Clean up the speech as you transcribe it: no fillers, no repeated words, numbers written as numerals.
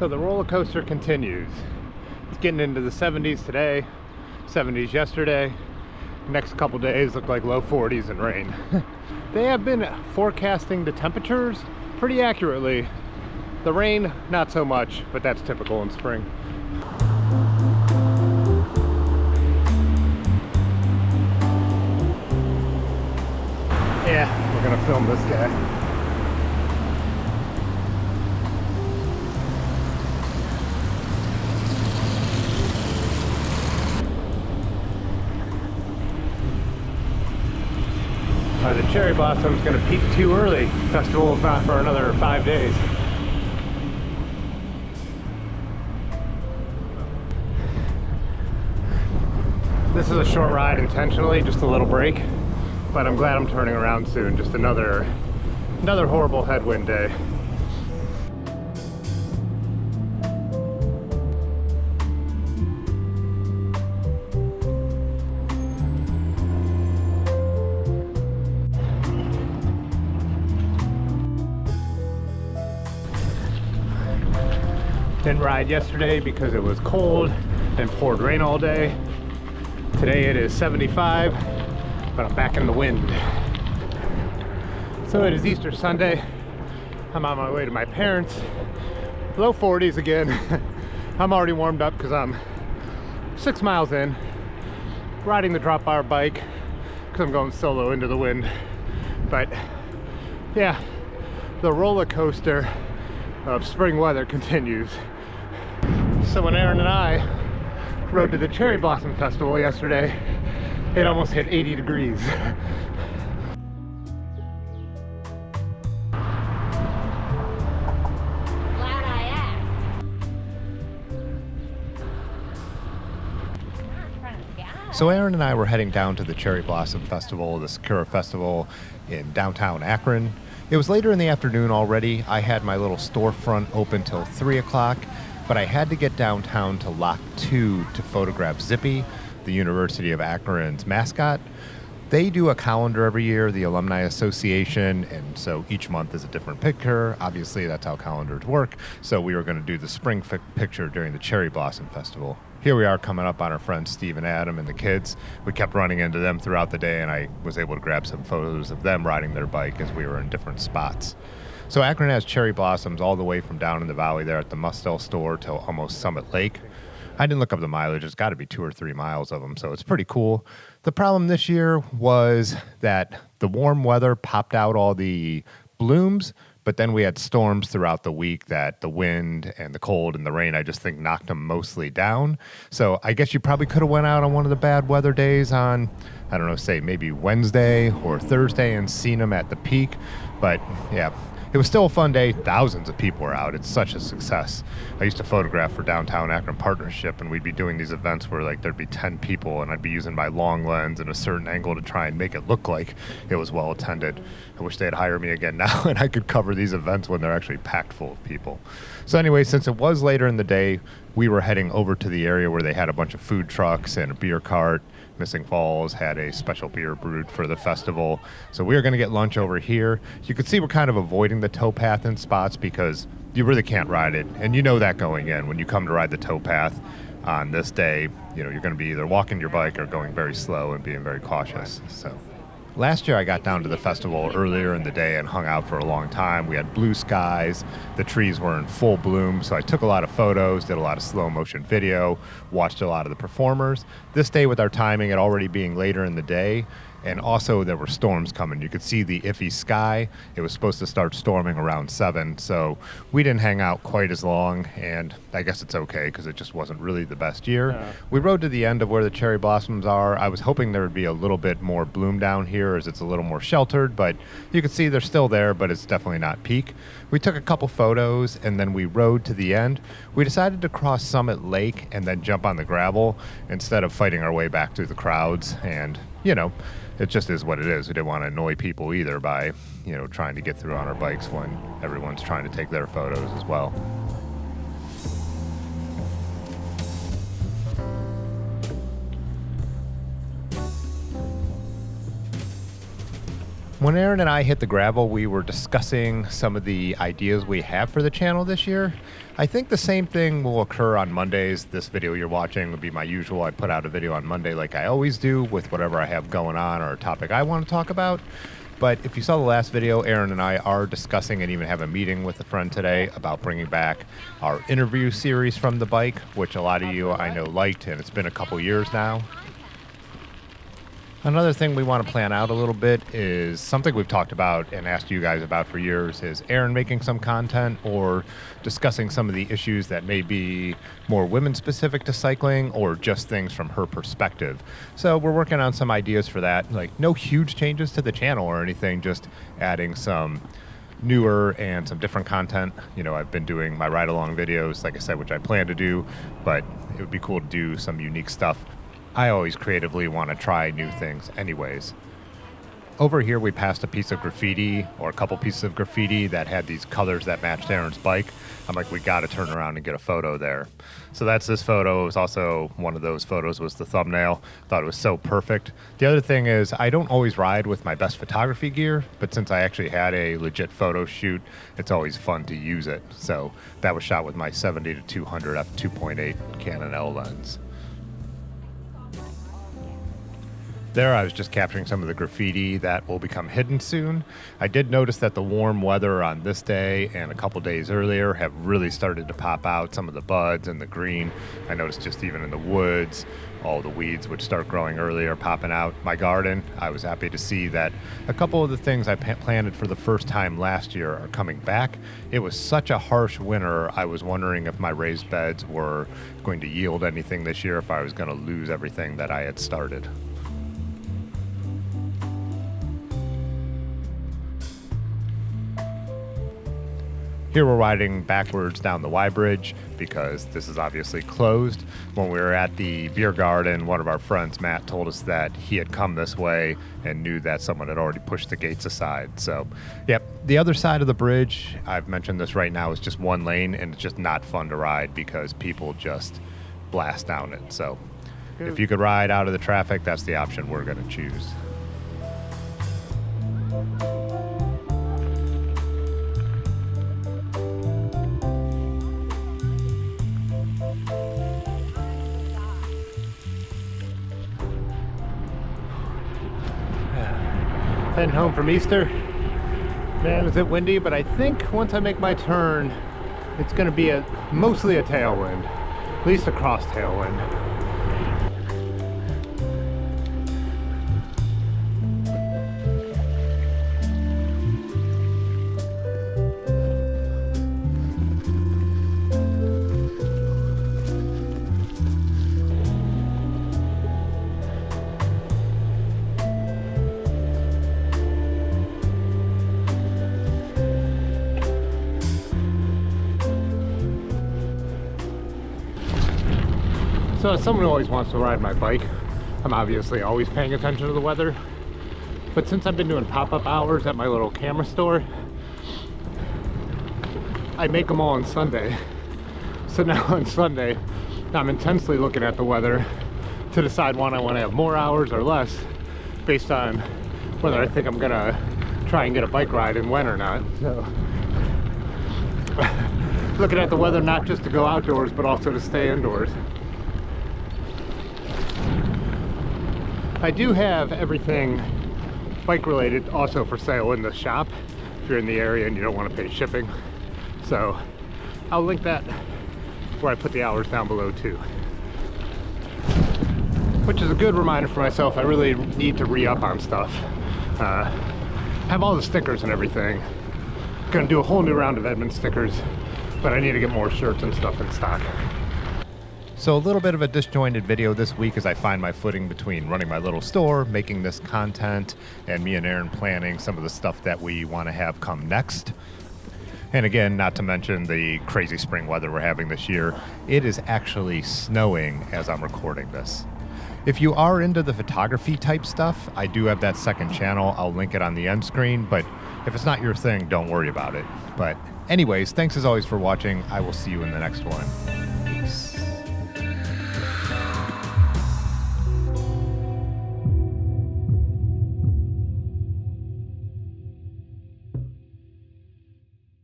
So the roller coaster continues. It's getting into the 70s today, 70s yesterday. Next couple days look like low 40s and rain. They have been forecasting the temperatures pretty accurately. The rain, not so much, but that's typical in spring. Yeah, we're gonna film this guy. The cherry blossom's gonna peak too early. Festival is not for another 5 days. This is a short ride intentionally, just a little break, but I'm glad I'm turning around soon. Just another horrible headwind day. Didn't ride yesterday because it was cold and poured rain all day. Today it is 75, but I'm back in the wind. So it is Easter Sunday. I'm on my way to my parents. Low 40s again. I'm already warmed up because I'm 6 miles in, riding the drop bar bike because I'm going solo into the wind. But yeah, the roller coaster of spring weather continues. So when Aaron and I rode to the Cherry Blossom Festival yesterday, it almost hit 80 degrees. Glad I asked. So Aaron and I were heading down to the Cherry Blossom Festival, the Sakura Festival in downtown Akron. It was later in the afternoon already. I had my little storefront open till 3 o'clock, but I had to get downtown to Lock 2 to photograph Zippy, the University of Akron's mascot. They do a calendar every year, the Alumni Association, and so each month is a different picture. Obviously, that's how calendars work. So we were going to do the spring picture during the Cherry Blossom Festival. Here we are coming up on our friends Steve and Adam and the kids. We kept running into them throughout the day, and I was able to grab some photos of them riding their bike as we were in different spots. So Akron has cherry blossoms all the way from down in the valley there at the Mustell store till almost Summit Lake. I didn't look up the mileage. It's got to be 2 or 3 miles of them, so it's pretty cool. The problem this year was that the warm weather popped out all the blooms, but then we had storms throughout the week that the wind and the cold and the rain, I just think, knocked them mostly down. So I guess you probably could have went out on one of the bad weather days on, I don't know, say maybe Wednesday or Thursday and seen them at the peak. But yeah, it was still a fun day. Thousands of people were out. It's such a success. I used to photograph for Downtown Akron Partnership, and we'd be doing these events where like there'd be 10 people, and I'd be using my long lens and a certain angle to try and make it look like it was well attended. I wish they'd hire me again now, and I could cover these events when they're actually packed full of people. So anyway, since it was later in the day, we were heading over to the area where they had a bunch of food trucks and a beer cart. Missing Falls had a special beer brewed for the festival. So we were going to get lunch over here. You can see we're kind of avoiding the towpath in spots because you really can't ride it. And you know that going in. When you come to ride the towpath on this day, you know, you're going to be either walking your bike or going very slow and being very cautious. So last year I got down to the festival earlier in the day and hung out for a long time. We had blue skies, the trees were in full bloom, so I took a lot of photos, did a lot of slow motion video, watched a lot of the performers. This day with our timing, it already being later in the day, and also there were storms coming. You could see the iffy sky. It was supposed to start storming around 7, so we didn't hang out quite as long, and I guess it's okay because it just wasn't really the best year. Yeah. We rode to the end of where the cherry blossoms are. I was hoping there would be a little bit more bloom down here as it's a little more sheltered, but you can see they're still there, but it's definitely not peak. We took a couple photos, and then we rode to the end. We decided to cross Summit Lake and then jump on the gravel instead of fighting our way back through the crowds, and, you know, it just is what it is. We didn't want to annoy people either by, you know, trying to get through on our bikes when everyone's trying to take their photos as well. When Aaron and I hit the gravel, we were discussing some of the ideas we have for the channel this year. I think the same thing will occur on Mondays. This video you're watching would be my usual. I put out a video on Monday like I always do with whatever I have going on or a topic I want to talk about. But if you saw the last video, Aaron and I are discussing and even have a meeting with a friend today about bringing back our interview series from the bike, which a lot of you I know liked, and it's been a couple years now. Another thing we want to plan out a little bit is something we've talked about and asked you guys about for years is Aaron making some content or discussing some of the issues that may be more women specific to cycling or just things from her perspective. So we're working on some ideas for that, like no huge changes to the channel or anything, just adding some newer and some different content. You know, I've been doing my ride along videos, like I said, which I plan to do, but it would be cool to do some unique stuff. I always creatively want to try new things anyways. Over here we passed a piece of graffiti or a couple pieces of graffiti that had these colors that matched Aaron's bike. I'm like, we got to turn around and get a photo there. So that's this photo. It was also one of those photos was the thumbnail. Thought it was so perfect. The other thing is I don't always ride with my best photography gear, but since I actually had a legit photo shoot, it's always fun to use it. So that was shot with my 70-200 f2.8 Canon L lens. There I was just capturing some of the graffiti that will become hidden soon. I did notice that the warm weather on this day and a couple days earlier have really started to pop out some of the buds and the green. I noticed just even in the woods, all the weeds which start growing early are popping out. My garden, I was happy to see that a couple of the things I planted for the first time last year are coming back. It was such a harsh winter, I was wondering if my raised beds were going to yield anything this year, if I was going to lose everything that I had started. Here we're riding backwards down the Y Bridge because this is obviously closed. When we were at the beer garden, one of our friends, Matt, told us that he had come this way and knew that someone had already pushed the gates aside. So, yep, the other side of the bridge, I've mentioned this right now, is just one lane and it's just not fun to ride because people just blast down it. So if you could ride out of the traffic, that's the option we're going to choose. Heading home from Easter. Man, is it windy, but I think once I make my turn, it's going to be mostly a tailwind, at least a cross tailwind. So as someone who always wants to ride my bike, I'm obviously always paying attention to the weather. But since I've been doing pop-up hours at my little camera store, I make them all on Sunday. So now on Sunday, I'm intensely looking at the weather to decide when I want to have more hours or less based on whether I think I'm gonna try and get a bike ride and when or not. So looking at the weather not just to go outdoors, but also to stay indoors. I do have everything bike related also for sale in the shop if you're in the area and you don't want to pay shipping. So I'll link that where I put the hours down below too. Which is a good reminder for myself, I really need to re-up on stuff. Have all the stickers and everything. Gonna do a whole new round of Edmund stickers, but I need to get more shirts and stuff in stock. So a little bit of a disjointed video this week as I find my footing between running my little store, making this content, and me and Aaron planning some of the stuff that we want to have come next. And again, not to mention the crazy spring weather we're having this year. It is actually snowing as I'm recording this. If you are into the photography type stuff, I do have that second channel. I'll link it on the end screen, but if it's not your thing, don't worry about it. But anyways, thanks as always for watching. I will see you in the next one.